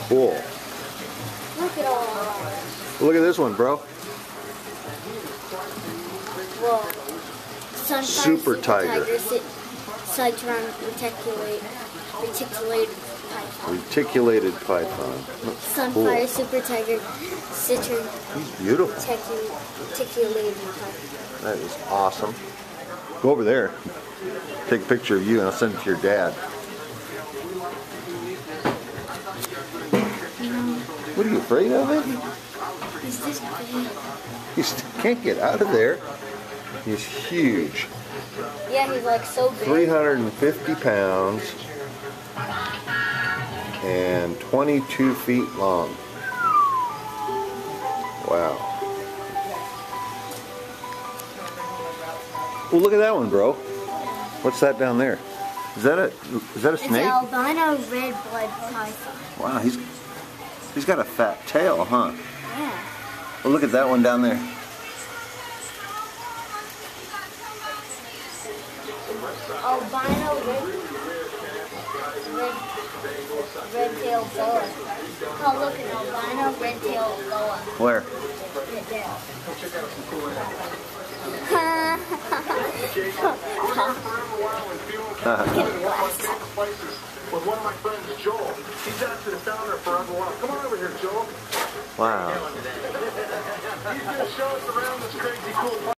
Cool. Look at all. Look at this one, bro. Whoa. Sunfire Super tiger. Sights around reticulated python. Reticulated python. Sunfire super tiger citron. He's beautiful. Reticulated python. That is awesome. Go over there. Take a picture of you and I'll send it to your dad. What are you afraid of it? Is this big? He can't get out of there. He's huge. Yeah, he's like so big. 350 pounds and 22 feet long. Wow. Oh, look at that one, bro. What's that down there? Is that a snake? It's an albino red blood python. Wow, he's got a fat tail, huh? Yeah. Well, look at that one down there. Albino red-tailed boa. Oh, look, an albino red-tailed boa. Where? Right there. With one of my friends, Joel. He's actually the founder of Forever Wild. Come on over here, Joel. Wow. He's going to show us around this crazy cool